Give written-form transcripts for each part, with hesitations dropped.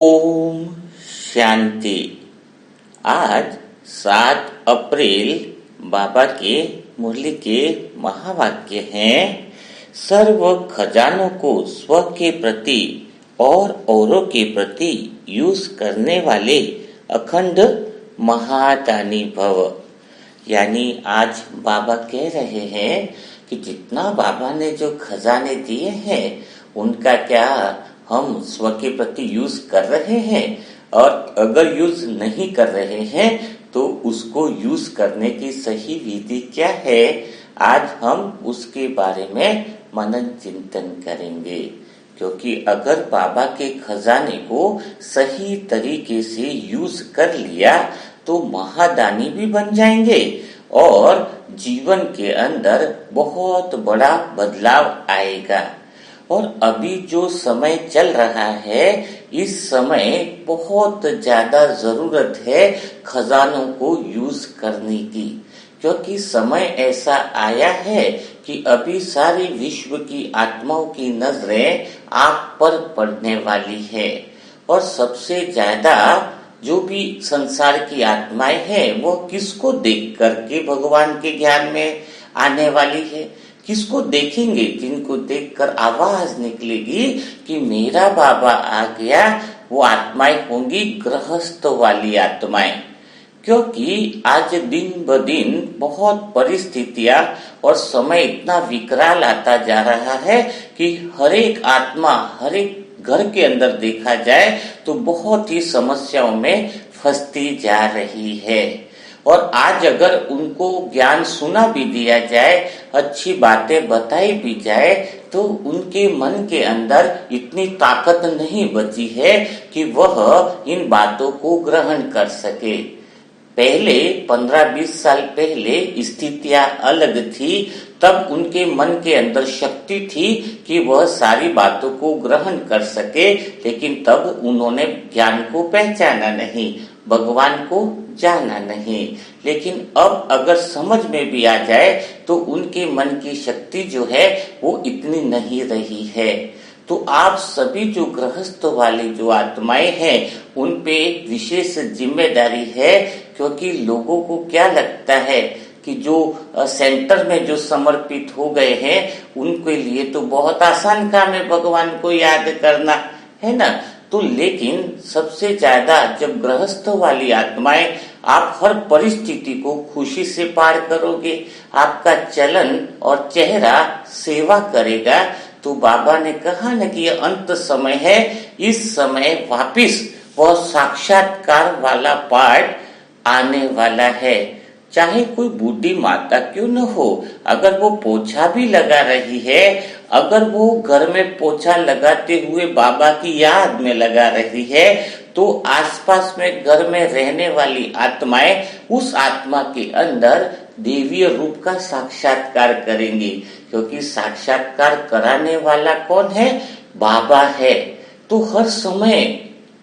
ओम शांति। आज 7 अप्रैल बाबा के मुरली के महावाक्य हैं। सर्व खजानों को स्व के प्रति और औरों के प्रति यूज करने वाले अखंड महादानी भव। यानी आज बाबा कह रहे हैं कि जितना बाबा ने जो खजाने दिए हैं उनका क्या हम स्व के प्रति यूज कर रहे हैं, और अगर यूज नहीं कर रहे हैं तो उसको यूज करने की सही विधि क्या है, आज हम उसके बारे में मनन चिंतन करेंगे। क्योंकि अगर बाबा के खजाने को सही तरीके से यूज कर लिया तो महादानी भी बन जाएंगे और जीवन के अंदर बहुत बड़ा बदलाव आएगा। और अभी जो समय चल रहा है, इस समय बहुत ज्यादा जरूरत है खजानों को यूज करने की। क्योंकि समय ऐसा आया है कि अभी सारी विश्व की आत्माओं की नजरें आप पर पड़ने वाली है। और सबसे ज्यादा जो भी संसार की आत्माएं हैं वो किसको देख करके भगवान के ज्ञान में आने वाली है, किसको देखेंगे? जिनको देखकर आवाज निकलेगी कि मेरा बाबा आ गया, वो आत्माएं होंगी गृहस्थ वाली आत्माएं। क्योंकि आज दिन ब दिन बहुत परिस्थितियां और समय इतना विकराल आता जा रहा है कि हर एक आत्मा हर एक घर के अंदर देखा जाए तो बहुत ही समस्याओं में फंसती जा रही है। और आज अगर उनको ज्ञान सुना भी दिया जाए, अच्छी बातें बताई भी जाए, तो उनके मन के अंदर इतनी ताकत नहीं बची है कि वह इन बातों को ग्रहण कर सके। पहले 15-20 साल पहले स्थितियां अलग थी, तब उनके मन के अंदर शक्ति थी कि वह सारी बातों को ग्रहण कर सके, लेकिन तब उन्होंने ज्ञान को पहचाना नहीं, भगवान को जाना नहीं। लेकिन अब अगर समझ में भी आ जाए तो उनके मन की शक्ति जो है वो इतनी नहीं रही है। तो आप सभी जो गृहस्थ वाली जो आत्माएं हैं उन पे विशेष जिम्मेदारी है। क्योंकि लोगों को क्या लगता है कि जो सेंटर में जो समर्पित हो गए हैं उनके लिए तो बहुत आसान काम है भगवान को याद करना, है ना। तो लेकिन सबसे ज्यादा जब गृहस्थ वाली आत्माएं आप हर परिस्थिति को खुशी से पार करोगे, आपका चलन और चेहरा सेवा करेगा, तो बाबा ने कहा ना कि ये अंत समय है, इस समय वापिस वह साक्षात्कार वाला पार्ट आने वाला है। चाहे कोई बूढ़ी माता क्यों न हो, अगर वो पोछा भी लगा रही है, अगर वो घर में पोछा लगाते हुए बाबा की याद में लगा रही है, तो आसपास में घर में रहने वाली आत्माएं उस आत्मा के अंदर देवीय रूप का साक्षात्कार करेंगी। क्योंकि साक्षात्कार कराने वाला कौन है? बाबा है। तो हर समय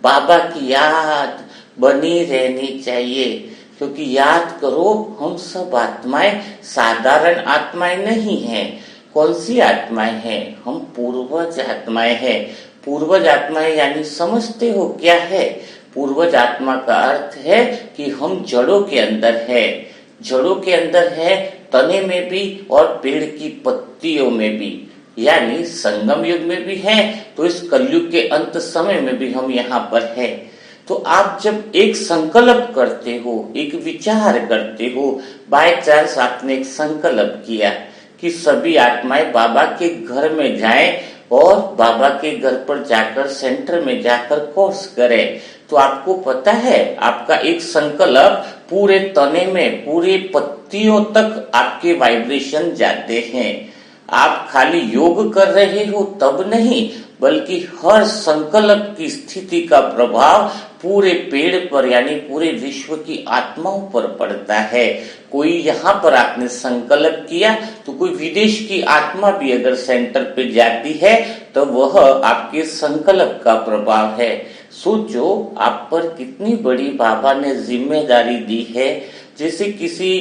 बाबा की याद बनी रहनी चाहिए। क्योंकि याद करो, हम सब आत्माएं साधारण आत्माएं नहीं हैं। कौन सी आत्माएं हैं? हम पूर्वज आत्माएं हैं। पूर्वज आत्माएं यानी समझते हो क्या है? पूर्वज आत्मा का अर्थ है कि हम जड़ों के अंदर है, जड़ों के अंदर है, तने में भी और पेड़ की पत्तियों में भी, यानी संगम युग में भी है, तो इस कलयुग के अंत समय में भी हम यहाँ पर है। तो आप जब एक संकल्प करते हो, एक विचार करते हो, बाय चांस आपने एक संकल्प किया कि सभी आत्माएं बाबा के घर में जाएं और बाबा के घर पर जाकर सेंटर में जाकर कोर्स करें, तो आपको पता है आपका एक संकल्प पूरे तने में, पूरे पत्तियों तक आपके वाइब्रेशन जाते हैं। आप खाली योग कर रहे हो तब नहीं, बल्कि हर संकल्प की स्थिति का प्रभाव पूरे पेड़ पर यानी पूरे विश्व की आत्माओं पर पड़ता है। कोई यहाँ पर आपने संकल्प किया तो कोई विदेश की आत्मा भी अगर सेंटर पे जाती है तो वह आपके संकल्प का प्रभाव है। सोचो आप पर कितनी बड़ी बाबा ने जिम्मेदारी दी है। जैसे किसी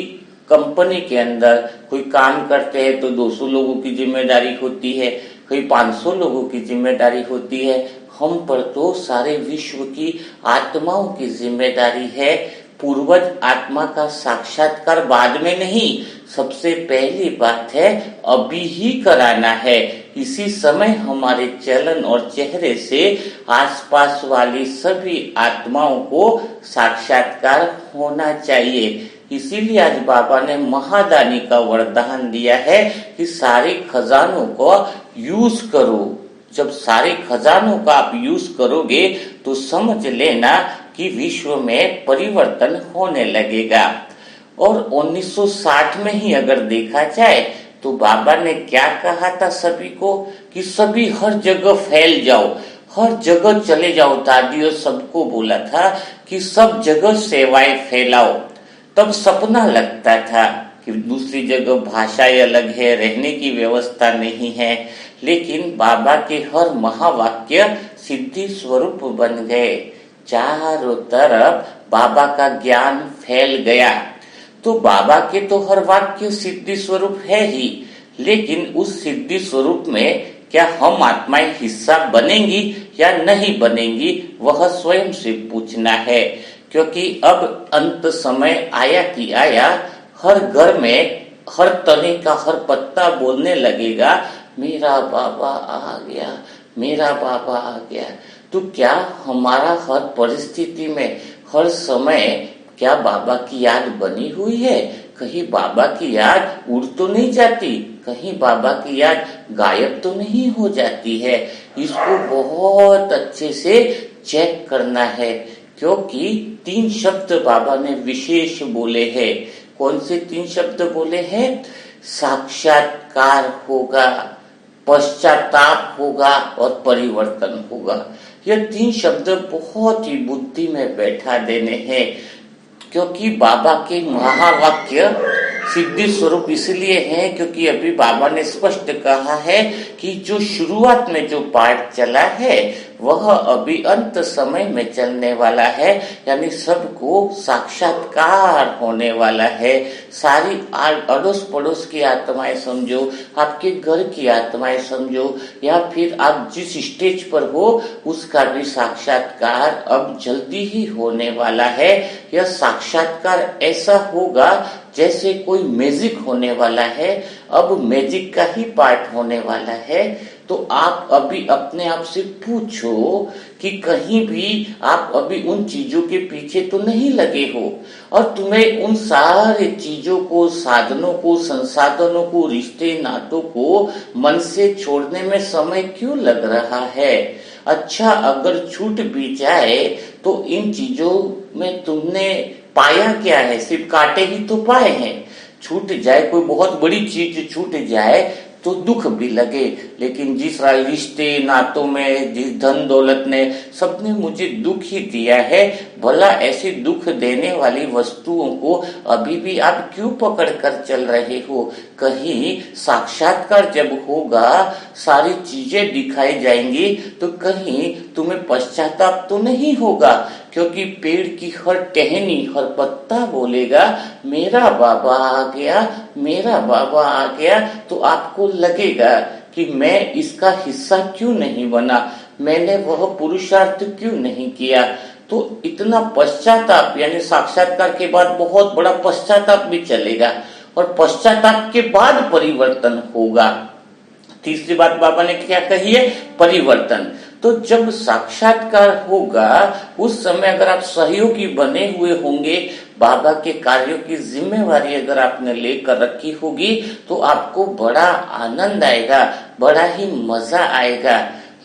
कंपनी के अंदर कोई काम करते हैं तो 200 लोगों की जिम्मेदारी होती है, कहीं 500 लोगों की जिम्मेदारी होती है। हम पर तो सारे विश्व की आत्माओं की जिम्मेदारी है। पूर्वज आत्मा का साक्षात्कार बाद में नहीं, सबसे पहली बात है अभी ही कराना है। इसी समय हमारे चलन और चेहरे से आसपास वाली सभी आत्माओं को साक्षात्कार होना चाहिए। इसीलिए आज बाबा ने महादानी का वरदान दिया है कि सारे खजानों को यूज करो। जब सारे खजानों का आप यूज करोगे तो समझ लेना कि विश्व में परिवर्तन होने लगेगा। और 1960 में ही अगर देखा जाए तो बाबा ने क्या कहा था सभी को कि सभी हर जगह फैल जाओ, हर जगह चले जाओ। दादियों सबको बोला था कि सब जगह सेवाएं फैलाओ। तब सपना लगता था कि दूसरी जगह भाषाएं अलग है, रहने की व्यवस्था नहीं है, लेकिन बाबा के हर महावाक्य सिद्धि स्वरूप बन गए। चारों तरफ बाबा का ज्ञान फैल गया। तो बाबा के तो हर वाक्य सिद्धि स्वरूप है ही, लेकिन उस सिद्धि स्वरूप में क्या हम आत्माएं हिस्सा बनेंगी या नहीं बनेंगी, वह स्वयं से पूछना है। क्योंकि अब अंत समय आया कि आया, हर घर में हर तने का हर पत्ता बोलने लगेगा, मेरा बाबा आ गया, मेरा बाबा आ गया। तो क्या हमारा हर परिस्थिति में हर समय क्या बाबा की याद बनी हुई है? कहीं बाबा की याद उड़ तो नहीं जाती, कहीं बाबा की याद गायब तो नहीं हो जाती है? इसको बहुत अच्छे से चेक करना है। क्योंकि 3 शब्द बाबा ने विशेष बोले हैं। कौन से 3 शब्द बोले हैं? साक्षात्कार होगा, पश्चाताप होगा और परिवर्तन होगा। यह 3 शब्द बहुत ही बुद्धि में बैठा देने हैं। क्योंकि बाबा के महावाक्य सिद्धि स्वरूप इसलिए है क्योंकि अभी बाबा ने स्पष्ट कहा है कि जो शुरुआत में जो पाठ चला है वह अभी अंत समय में चलने वाला है। यानी सबको साक्षात्कार होने वाला है। सारी अड़ोस पड़ोस की आत्माएं समझो, आपके घर की आत्माएं समझो, या फिर आप जिस स्टेज पर हो उसका भी साक्षात्कार अब जल्दी ही होने वाला है। यह साक्षात्कार ऐसा होगा जैसे कोई मैजिक होने वाला है। अब मैजिक का ही पार्ट होने वाला है। तो आप अभी अपने आप से पूछो कि कहीं भी आप अभी उन चीजों के पीछे तो नहीं लगे हो, और तुम्हें उन सारे चीजों को, साधनों को, संसाधनों को, रिश्ते नातों को मन से छोड़ने में समय क्यों लग रहा है? अच्छा, अगर छूट भी जाए तो इन चीजों में तुमने पाया क्या है? सिर्फ कांटे ही तो पाए हैं। छूट जाए, कोई बहुत बड़ी चीज छूट जाए तो दुख भी लगे, लेकिन जिस रिश्ते नातों में, जिस धन दौलत ने, सबने मुझे दुख ही दिया है, भला ऐसी दुख देने वाली वस्तुओं को अभी भी आप क्यों पकड़ कर चल रहे हो? कहीं साक्षात्कार जब होगा, सारी चीजें दिखाई जाएंगी, तो कहीं तुम्हें पश्चाताप तो नहीं होगा? क्योंकि पेड़ की हर टहनी, हर पत्ता बोलेगा मेरा बाबा आ गया, मेरा बाबा आ गया। तो आपको लगेगा कि मैं इसका हिस्सा क्यों नहीं बना, मैंने वह पुरुषार्थ क्यों नहीं किया। तो इतना पश्चाताप, यानी साक्षात्कार के बाद बहुत बड़ा पश्चाताप भी चलेगा, और पश्चाताप के बाद परिवर्तन होगा। तीसरी बात बाबा ने क्या कही है? परिवर्तन। तो जब साक्षात्कार होगा उस समय अगर आप सहयोगी बने हुए होंगे, बाबा के कार्यों की जिम्मेवारी अगर आपने लेकर रखी होगी, तो आपको बड़ा आनंद आएगा, बड़ा ही मजा आएगा।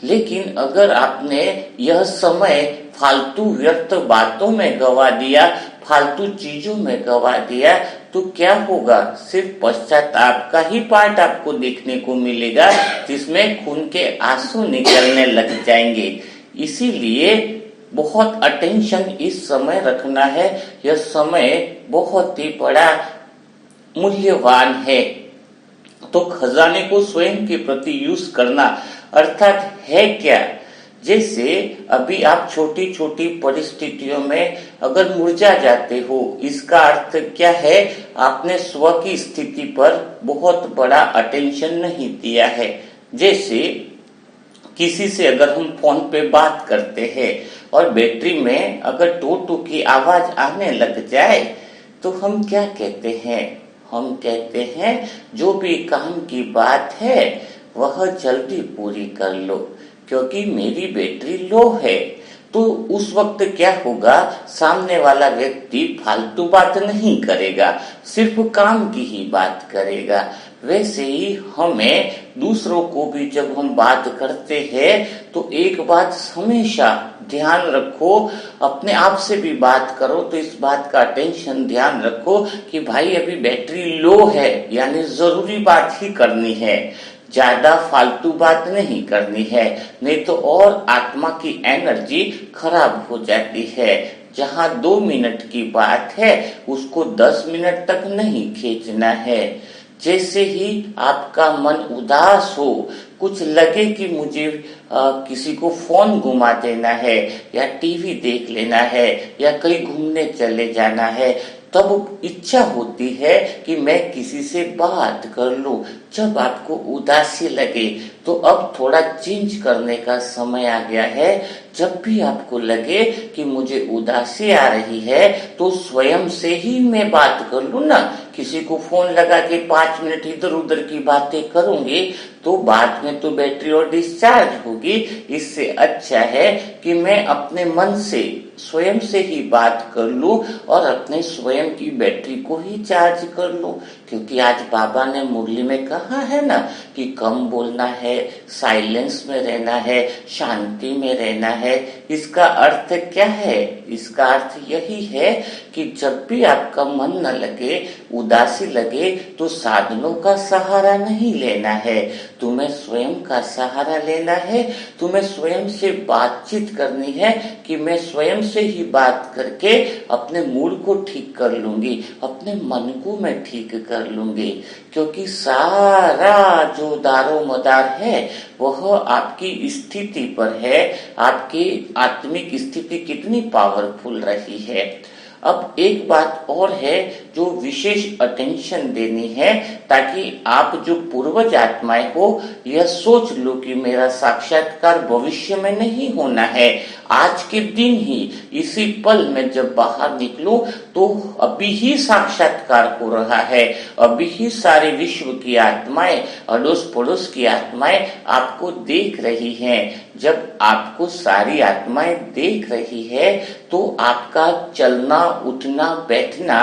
लेकिन अगर आपने यह समय फालतू व्यर्थ बातों में गवा दिया, फालतू चीजों में गवा दिया, तो क्या होगा? सिर्फ पश्चाताप का ही पार्ट आपको देखने को मिलेगा, जिसमें खून के आंसू निकलने लग जाएंगे। इसीलिए बहुत अटेंशन इस समय रखना है। यह समय बहुत ही बड़ा मूल्यवान है। तो खजाने को स्वयं के प्रति यूज करना अर्थात है क्या? जैसे अभी आप छोटी छोटी परिस्थितियों में अगर मुरझा जाते हो, इसका अर्थ क्या है? आपने स्व की स्थिति पर बहुत बड़ा अटेंशन नहीं दिया है। जैसे किसी से अगर हम फोन पे बात करते हैं और बैटरी में अगर टू टू की आवाज आने लग जाए तो हम क्या कहते हैं? हम कहते हैं जो भी काम की बात है वह जल्दी पूरी कर लो क्योंकि मेरी बैटरी लो है। तो उस वक्त क्या होगा, सामने वाला व्यक्ति फालतू बात नहीं करेगा, सिर्फ काम की ही बात करेगा। वैसे ही हमें दूसरों को भी जब हम बात करते हैं तो एक बात हमेशा ध्यान रखो, अपने आप से भी बात करो तो इस बात का टेंशन ध्यान रखो कि भाई अभी बैटरी लो है, यानी जरूरी बात ही करनी है, ज्यादा फालतू बात नहीं करनी है, नहीं तो और आत्मा की एनर्जी खराब हो जाती है। जहां 2 मिनट की बात है उसको 10 मिनट तक नहीं खींचना है। जैसे ही आपका मन उदास हो, कुछ लगे कि मुझे किसी को फोन घुमा देना है या टीवी देख लेना है या कहीं घूमने चले जाना है, तब इच्छा होती है कि मैं किसी से बात कर लूं। जब आपको उदासी लगे तो अब थोड़ा चेंज करने का समय आ गया है। जब भी आपको लगे कि मुझे उदासी आ रही है तो स्वयं से ही मैं बात कर लूं ना, किसी को फोन लगा के 5 मिनट इधर उधर की बातें करूंगी तो बाद में तो बैटरी और डिस्चार्ज होगी। इससे अच्छा है कि मैं अपने मन से स्वयं से ही बात कर लूं और अपने स्वयं की बैटरी को ही चार्ज कर लूं। क्योंकि आज बाबा ने मुरली में कहा है ना कि कम बोलना है, साइलेंस में रहना है, शांति में रहना है। इसका अर्थ क्या है? इसका अर्थ यही है कि जब भी आपका मन न लगे, उदासी लगे, तो साधनों का सहारा नहीं लेना है, तुम्हें स्वयं का सहारा लेना है। तुम्हें स्वयं से बातचीत करनी है कि मैं स्वयं से ही बात करके अपने मूड को ठीक कर लूंगी, अपने मन को मैं ठीक कर लूंगी। क्योंकि सारा जो दारो मदार है वह आपकी स्थिति पर है, आपकी आत्मिक स्थिति कितनी पावरफुल रही है। अब एक बात और है जो विशेष अटेंशन देनी है, ताकि आप जो पूर्वज आत्माएं हो यह सोच लो कि मेरा साक्षात्कार भविष्य में नहीं होना है, आज के दिन ही, इसी पल में जब बाहर निकलूं तो अभी ही साक्षात्कार हो रहा है। अभी ही सारे विश्व की आत्माएं, अड़ोस पड़ोस की आत्माएं आपको देख रही हैं। जब आपको सारी आत्माएं देख रही है तो आपका चलना, उठना, बैठना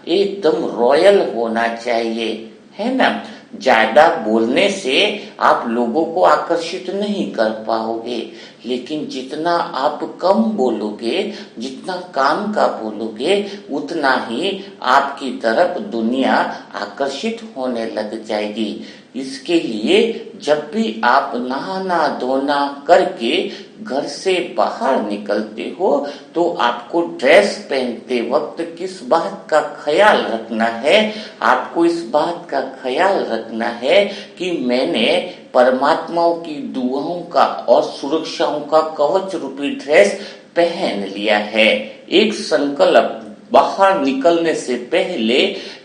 एकदम रॉयल होना चाहिए, है ना। ज्यादा बोलने से आप लोगों को आकर्षित नहीं कर पाओगे, लेकिन जितना आप कम बोलोगे, जितना काम का बोलोगे, उतना ही आपकी तरफ दुनिया आकर्षित होने लग जाएगी। इसके लिए जब भी आप नहाना धोना करके घर से बाहर निकलते हो तो आपको ड्रेस पहनते वक्त किस बात का ख्याल रखना है? आपको इस बात का ख्याल रखना है कि मैंने परमात्माओं की दुआओं का और सुरक्षाओं का कवच रूपी ड्रेस पहन लिया है। एक संकल्प, बाहर निकलने से पहले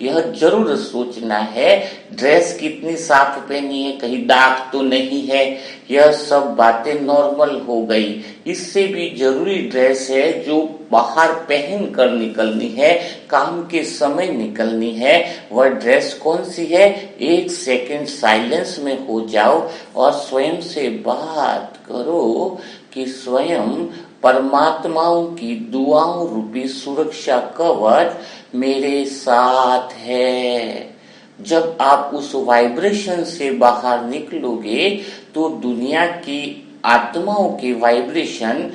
यह जरूर सोचना है ड्रेस कितनी साफ पहनी है, कहीं दाग तो नहीं है। यह सब बातें नॉर्मल हो गई। इससे भी जरूरी ड्रेस है जो बाहर पहन कर निकलनी है, काम के समय निकलनी है। वह ड्रेस कौन सी है? 1 सेकंड साइलेंस में हो जाओ और स्वयं से बात करो कि स्वयं परमात्माओं की दुआओं रूपी सुरक्षा कवच मेरे साथ है। जब आप उस वाइब्रेशन से बाहर निकलोगे तो दुनिया की आत्माओं के वाइब्रेशन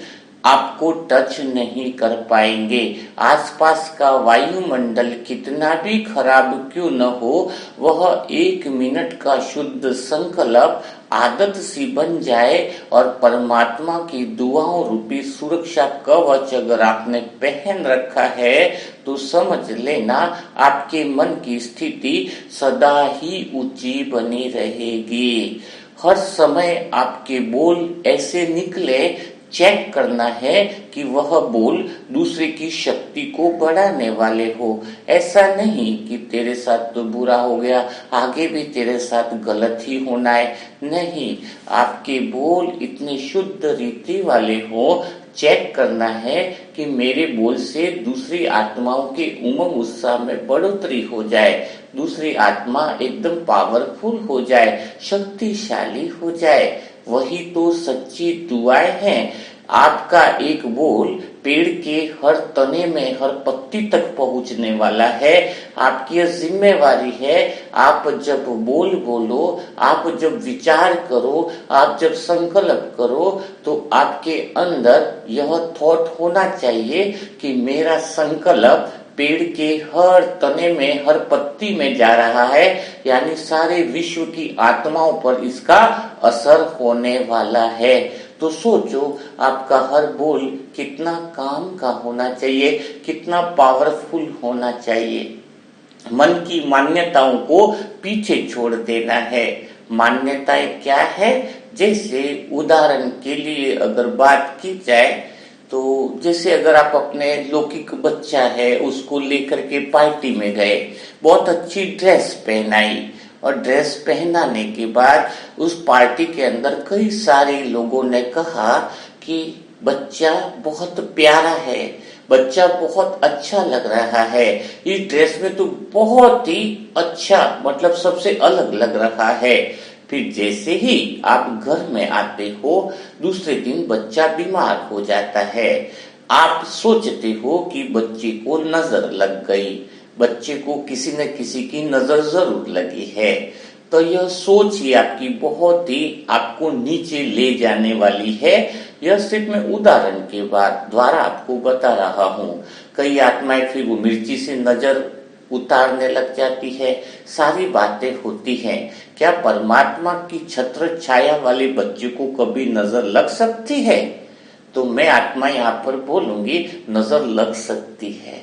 आपको टच नहीं कर पाएंगे। आसपास का वायुमंडल कितना भी खराब क्यों न हो, वह 1 मिनट का शुद्ध संकल्प आदत सी बन जाए और परमात्मा की दुआओं रूपी सुरक्षा कवच अगर आपने पहन रखा है तो समझ लेना आपके मन की स्थिति सदा ही ऊंची बनी रहेगी। हर समय आपके बोल ऐसे निकले चेक करना है कि वह बोल दूसरे की शक्ति को बढ़ाने वाले हो। ऐसा नहीं कि तेरे साथ तो बुरा हो गया, आगे भी तेरे साथ गलत ही होना है। नहीं, आपके बोल इतने शुद्ध रीति वाले हो। चेक करना है कि मेरे बोल से दूसरी आत्माओं के उमंग उत्साह में बढ़ोतरी हो जाए, दूसरी आत्मा एकदम पावरफुल हो जाए, शक्तिशाली हो जाए। वही तो सच्ची दुआएं हैं। आपका एक बोल पेड़ के हर तने में, हर पत्ती तक पहुंचने वाला है। आपकी जिम्मेवारी है, आप जब बोल बोलो, आप जब विचार करो, आप जब संकल्प करो, तो आपके अंदर यह थॉट होना चाहिए कि मेरा संकल्प पेड़ के हर तने में, हर पत्ती में जा रहा है, यानी सारे विश्व की आत्माओं पर इसका असर होने वाला है। तो सोचो, आपका हर बोल कितना काम का होना चाहिए, कितना पावरफुल होना चाहिए। मन की मान्यताओं को पीछे छोड़ देना है। मान्यताएं क्या है? जैसे उदाहरण के लिए अगर बात की जाए तो जैसे अगर आप अपने लौकिक बच्चा है उसको लेकर के पार्टी में गए, बहुत अच्छी ड्रेस पहनाई, और ड्रेस पहनाने के बाद उस पार्टी के अंदर कई सारे लोगों ने कहा कि बच्चा बहुत प्यारा है, बच्चा बहुत अच्छा लग रहा है, इस ड्रेस में तो बहुत ही अच्छा, मतलब सबसे अलग लग रहा है। फिर जैसे ही आप घर में आते हो, दूसरे दिन बच्चा बीमार हो जाता है। आप सोचते हो कि बच्चे को नजर लग गई, बच्चे को किसी न किसी की नजर जरूर लगी है। तो यह सोच ही आपकी बहुत ही आपको नीचे ले जाने वाली है। यह सिर्फ मैं उदाहरण के द्वारा आपको बता रहा हूँ। कई आत्माएं फिर वो मिर्ची से नजर उतारने लग जाती है, सारी बातें होती हैं। क्या परमात्मा की छत्र छाया वाले बच्चे को कभी नजर लग सकती है? तो मैं आत्मा यहाँ पर बोलूंगी, नजर लग सकती है।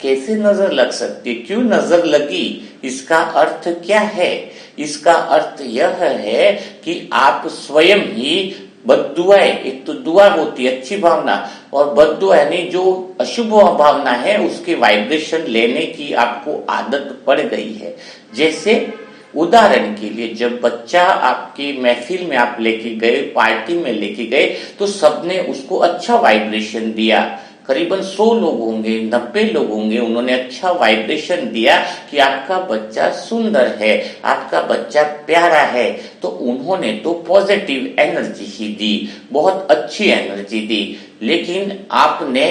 कैसे नजर लग सकती है? क्यों नजर लगी? इसका अर्थ क्या है? इसका अर्थ यह है कि आप स्वयं ही बद्दुआएं, एक तो दुआ होती है अच्छी भावना, और बद्दुआ यानी जो अशुभ भावना है उसके वाइब्रेशन लेने की आपको आदत पड़ गई है। जैसे उदाहरण के लिए, जब बच्चा आपकी महफिल में आप लेके गए, पार्टी में लेके गए, तो सबने उसको अच्छा वाइब्रेशन दिया। करीबन 100 लोग होंगे, 90 लोग होंगे, उन्होंने अच्छा वाइब्रेशन दिया कि आपका बच्चा सुंदर है, आपका बच्चा प्यारा है। तो उन्होंने तो पॉजिटिव एनर्जी ही दी, बहुत अच्छी एनर्जी दी। लेकिन आपने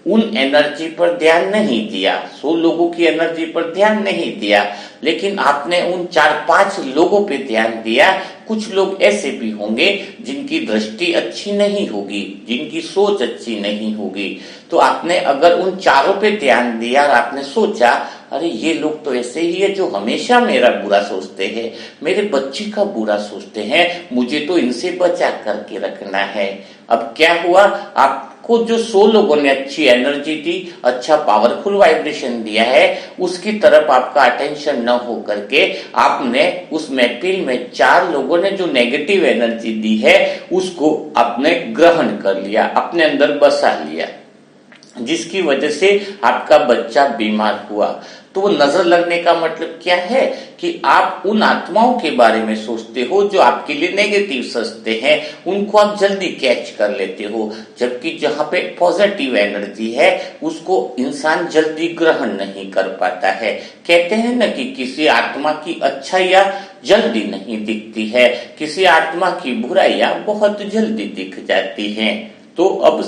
उन एनर्जी पर ध्यान नहीं दिया, 100 लोगों की एनर्जी पर ध्यान नहीं दिया, लेकिन आपने उन 4-5 लोगों पे ध्यान दिया। कुछ लोग ऐसे भी होंगे जिनकी दृष्टि अच्छी नहीं होगी, जिनकी सोच अच्छी नहीं होगी। तो आपने अगर उन चारों पे ध्यान दिया और आपने सोचा, अरे ये लोग तो ऐसे ही है जो हमेशा मेरा बुरा सोचते हैं, मेरे बच्चे का बुरा सोचते हैं, मुझे तो इनसे बचा करके रखना है। अब क्या हुआ? आपको जो 100 लोगों ने अच्छी एनर्जी दी, अच्छा पावरफुल वाइब्रेशन दिया है, उसकी तरफ आपका अटेंशन न हो करके आपने उस महफिल में 4 लोगों ने जो नेगेटिव एनर्जी दी है उसको आपने ग्रहण कर लिया, अपने अंदर बसा लिया, जिसकी वजह से आपका बच्चा बीमार हुआ। तो वो नजर लगने का मतलब क्या है कि आप उन आत्माओं के बारे में सोचते हो जो आपके लिए नेगेटिव सोचते हैं, उनको आप जल्दी कैच कर लेते हो, जबकि जहां पे पॉजिटिव एनर्जी है उसको इंसान जल्दी ग्रहण नहीं कर पाता है। कहते हैं ना कि किसी आत्मा की अच्छाइयां जल्दी नहीं दिखती है, किसी आत्मा की बुराइयां बहुत जल्दी दिख जाती हैं। तो अब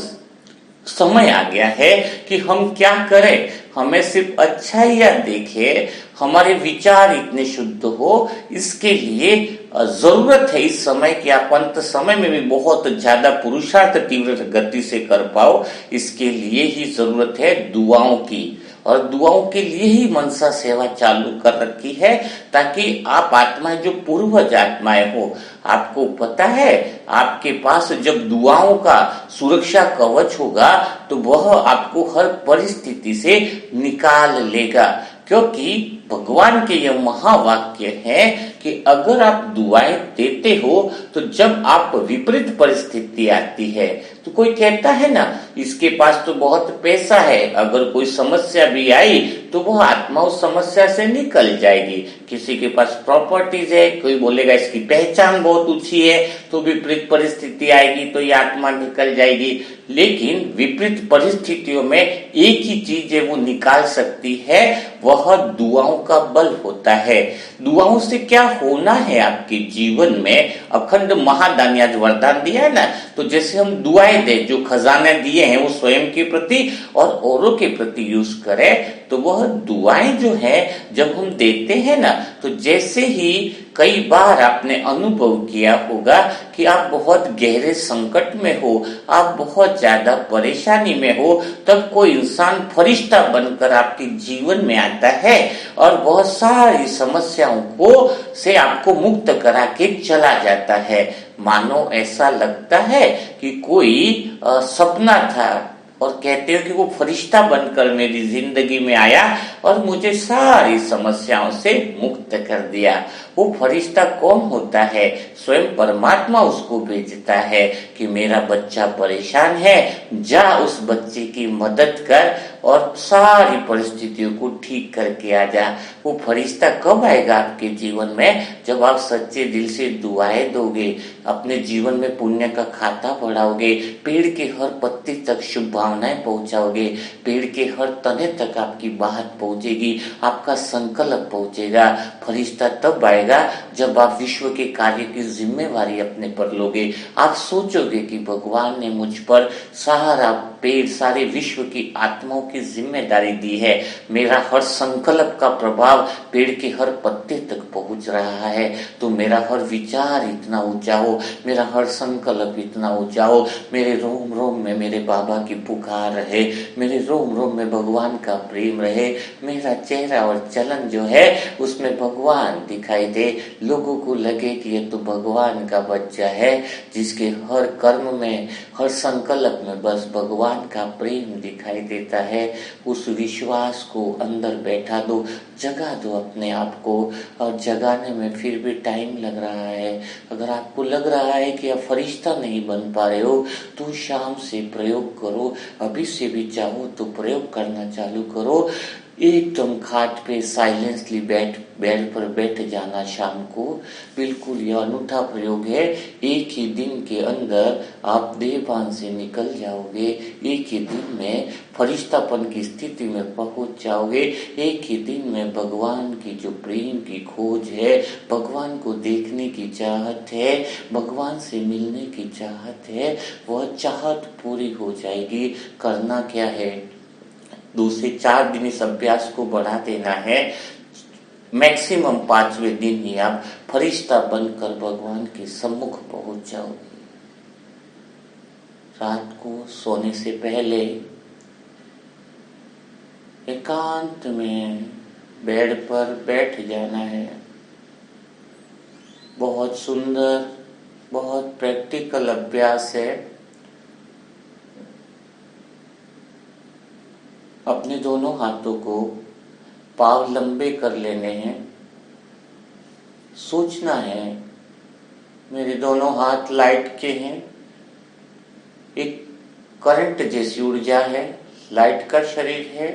समय आ गया है कि हम क्या करें, हमें सिर्फ अच्छाइयां देखें, हमारे विचार इतने शुद्ध हो। इसके लिए जरूरत है इस समय कि आप अंत समय में भी बहुत ज्यादा पुरुषार्थ तीव्र गति से कर पाओ। इसके लिए ही जरूरत है दुआओं की, और दुआओं के लिए ही मनसा सेवा चालू कर रखी है, ताकि आप आत्माएं जो पूर्वज आत्माएं हो, आपको पता है आपके पास जब दुआओं का सुरक्षा कवच होगा तो वह आपको हर परिस्थिति से निकाल लेगा। क्योंकि भगवान के यह महावाक्य है कि अगर आप दुआएं देते हो तो जब आप विपरीत परिस्थिति आती है, तो कोई कहता है ना, इसके पास तो बहुत पैसा है, अगर कोई समस्या भी आई तो वो आत्मा उस समस्या से निकल जाएगी। किसी के पास प्रॉपर्टीज है, कोई बोलेगा इसकी पहचान बहुत ऊंची है, तो विपरीत परिस्थिति आएगी तो ये आत्मा निकल जाएगी। लेकिन विपरीत परिस्थितियों में एक ही चीज है वो निकाल सकती है, वह दुआओं का बल होता है। दुआओं से क्या होना है आपके जीवन में, अखंड महादानी आज वरदान दिया है ना, तो जैसे हम दुआएं दे, जो खजाने दिए हैं वो स्वयं के प्रति और औरों के प्रति यूज करें, तो वह दुआएं जो है जब हम देते हैं ना, तो जैसे ही कई बार आपने अनुभव किया होगा कि आप बहुत गहरे संकट में हो, आप बहुत ज्यादा परेशानी में हो, तब कोई इंसान फरिश्ता बनकर आपके जीवन में आता है और बहुत सारी समस्याओं को से आपको मुक्त करा के चला जाता है। मानो ऐसा लगता है कि कोई सपना था और कहते हो कि वो फरिश्ता बनकर मेरी जिंदगी में आया और मुझे सारी समस्याओं से मुक्त कर दिया। वो फरिश्ता कौन होता है? स्वयं परमात्मा उसको भेजता है कि मेरा बच्चा परेशान है, जा उस बच्चे की मदद कर और सारी परिस्थितियों को ठीक करके आ जा। वो फरिश्ता कब आएगा आपके जीवन में? जब आप सच्चे दिल से दुआएं दोगे, अपने जीवन में पुण्य का खाता बढ़ाओगे, पेड़ के हर पत्ते तक शुभ भावनाएं पहुंचाओगे, पेड़ के हर तने तक आपकी बात पहुंचेगी, आपका संकल्प पहुंचेगा। फरिश्ता तब आएगा जब आप विश्व के कार्य की जिम्मेवारी अपने पर लोगे। आप सोचोगे कि भगवान ने मुझ पर सारा पेड़, सारे विश्व की आत्माओं की जिम्मेदारी दी है, मेरा हर संकल्प का प्रभाव पेड़ के हर पत्ते तक पहुंच रहा है, तो मेरा हर विचार इतना ऊंचा हो, मेरा हर संकल्प इतना ऊंचा हो, मेरे रोम रोम में मेरे बाबा की पुकार रहे, मेरे रोम रोम में भगवान का प्रेम रहे, मेरा चेहरा और चलन जो है उसमें भगवान दिखाई दे, लोगों को लगे कि ये तो भगवान का बच्चा है, जिसके हर कर्म में, हर संकल्प में बस भगवान का प्रेम दिखाई देता है। उस विश्वास को अंदर बैठा दो, जगा दो अपने आप को। और जगाने में फिर भी टाइम लग रहा है, अगर आपको लग रहा है कि आप फरिश्ता नहीं बन पा रहे हो, तो शाम से प्रयोग करो, अभी से भी चाहो तो प्रयोग करना चालू करो। एकदम खाट पे साइलेंसली बेड पर बैठ जाना शाम को, बिल्कुल यह अनूठा प्रयोग है। एक ही दिन के अंदर आप देहभान से निकल जाओगे, एक ही दिन में फरिश्तापन की स्थिति में पहुंच जाओगे, एक ही दिन में भगवान की जो प्रेम की खोज है, भगवान को देखने की चाहत है, भगवान से मिलने की चाहत है, वह चाहत पूरी हो जाएगी। करना क्या है? 2 से 4 दिन इस अभ्यास को बढ़ा देना है। मैक्सिमम 5वें दिन ही आप फरिश्ता बनकर भगवान के सम्मुख पहुंच जाओगे। रात को सोने से पहले एकांत में बेड पर बैठ जाना है। बहुत सुंदर, बहुत प्रैक्टिकल अभ्यास है। अपने दोनों हाथों को पांव लंबे कर लेने हैं। सोचना है मेरे दोनों हाथ लाइट के हैं, एक करंट जैसी ऊर्जा है, लाइट का शरीर है।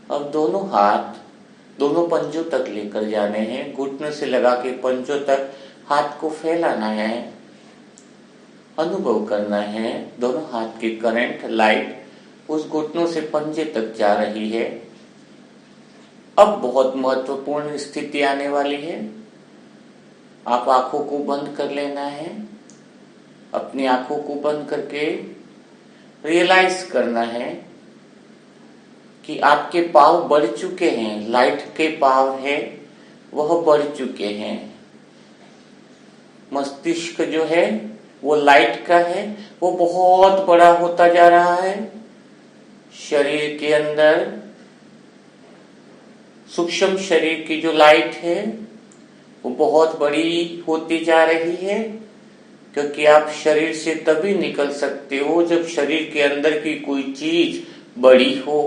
अब दोनों हाथ दोनों पंजों तक लेकर जाने हैं, घुटनों से लगा के पंजों तक हाथ को फैलाना है। अनुभव करना है दोनों हाथ की करंट, लाइट उस घुटनों से पंजे तक जा रही है। अब बहुत महत्वपूर्ण स्थिति आने वाली है। आप आंखों को बंद कर लेना है। अपनी आंखों को बंद करके रियलाइज करना है कि आपके पांव बढ़ चुके हैं, लाइट के पांव है वह बढ़ चुके हैं। मस्तिष्क जो है वो लाइट का है, वो बहुत बड़ा होता जा रहा है। शरीर के अंदर सूक्ष्म शरीर की जो लाइट है वो बहुत बड़ी होती जा रही है, क्योंकि आप शरीर से तभी निकल सकते हो जब शरीर के अंदर की कोई चीज बड़ी हो।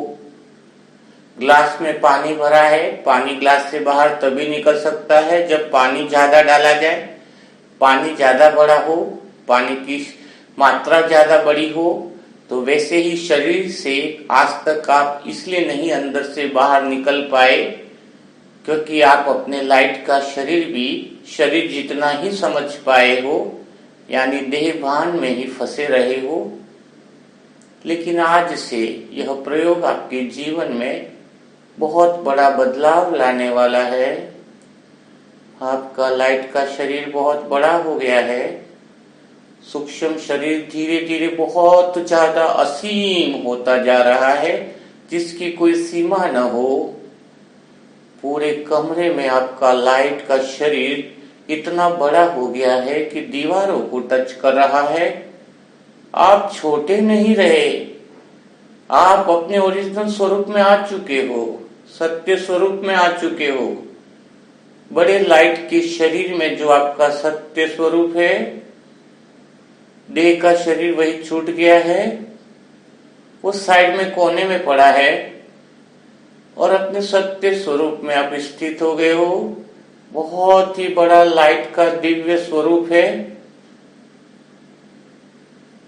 ग्लास में पानी भरा है, पानी ग्लास से बाहर तभी निकल सकता है जब पानी ज्यादा डाला जाए, पानी ज्यादा बड़ा हो, पानी की मात्रा ज्यादा बड़ी हो तो वैसे ही शरीर से आज तक आप इसलिए नहीं अंदर से बाहर निकल पाए क्योंकि आप अपने लाइट का शरीर जितना ही समझ पाए हो, यानी देह भान में ही फंसे रहे हो। लेकिन आज से यह प्रयोग आपके जीवन में बहुत बड़ा बदलाव लाने वाला है। आपका लाइट का शरीर बहुत बड़ा हो गया है। सूक्ष्म शरीर धीरे धीरे बहुत ज्यादा असीम होता जा रहा है, जिसकी कोई सीमा न हो। पूरे कमरे में आपका लाइट का शरीर इतना बड़ा हो गया है कि दीवारों को टच कर रहा है। आप छोटे नहीं रहे, आप अपने ओरिजिनल स्वरूप में आ चुके हो, सत्य स्वरूप में आ चुके हो। बड़े लाइट के शरीर में जो आपका सत्य स्वरूप है, देह का शरीर वही छूट गया है, वो साइड में कोने में पड़ा है और अपने सत्य स्वरूप में आप स्थित हो गए हो। बहुत ही बड़ा लाइट का दिव्य स्वरूप है,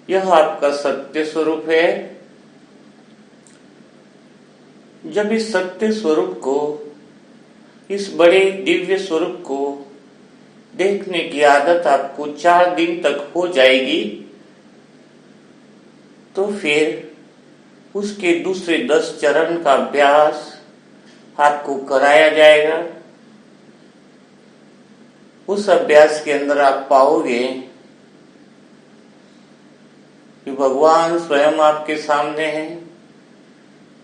यह आपका सत्य स्वरूप है। जब इस सत्य स्वरूप को, इस बड़े दिव्य स्वरूप को देखने की आदत आपको 4 दिन तक हो जाएगी, तो फिर उसके दूसरे 10 चरण का अभ्यास आपको कराया जाएगा। उस अभ्यास के अंदर आप पाओगे कि भगवान स्वयं आपके सामने है।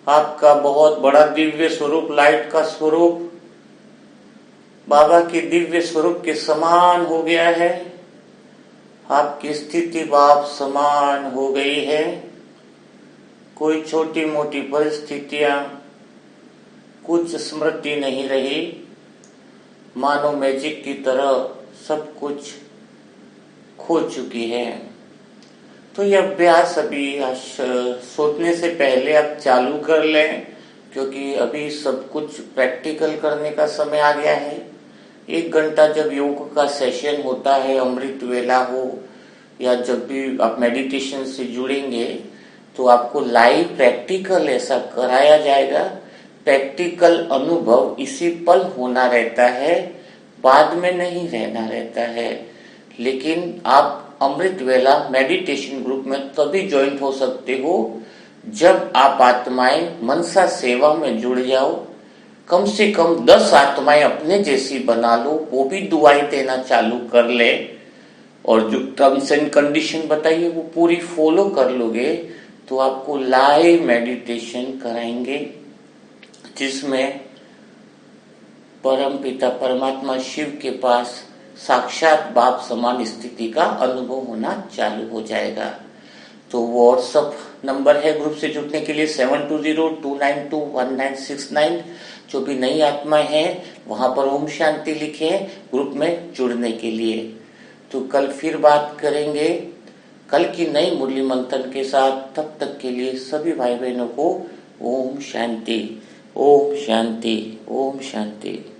आपका बहुत बड़ा दिव्य स्वरूप, लाइट का स्वरूप बाबा के दिव्य स्वरूप के समान हो गया है। आपकी स्थिति भाव समान हो गई है। कोई छोटी मोटी परिस्थितियां, कुछ स्मृति नहीं रही। मानो मैजिक की तरह सब कुछ खो चुकी है। तो ये अभ्यास अभी सोचने से पहले आप चालू कर लें, क्योंकि अभी सब कुछ प्रैक्टिकल करने का समय आ गया है। 1 घंटा जब योग का सेशन होता है, अमृत वेला हो या जब भी आप मेडिटेशन से जुड़ेंगे, तो आपको लाइव प्रैक्टिकल ऐसा कराया जाएगा। प्रैक्टिकल अनुभव इसी पल होना रहता है, बाद में नहीं रहना रहता है। लेकिन आप अमृत वेला मेडिटेशन ग्रुप में तभी ज्वाइन हो सकते हो जब आप आत्माएं मनसा सेवा में जुड़ जाओ। कम से कम 10 आत्माएं अपने जैसी बना लो, वो भी दुआएं देना चालू कर ले, और जो टर्म्स एंड कंडीशन बताइए वो पूरी फॉलो कर लोगे, तो आपको लाइव मेडिटेशन कराएंगे, जिसमें परम पिता परमात्मा शिव के पास साक्षात बाप समान स्थिति का अनुभव होना चालू हो जाएगा। तो व्हाट्सएप नंबर है ग्रुप से जुड़ने के लिए 7202921969। जो भी नई आत्मा है वहां पर ओम शांति लिखे ग्रुप में जुड़ने के लिए। तो कल फिर बात करेंगे, कल की नई मुरली मंथन के साथ। तब तक के लिए सभी भाई बहनों को ओम शांति, ओम शांति, ओम शांति।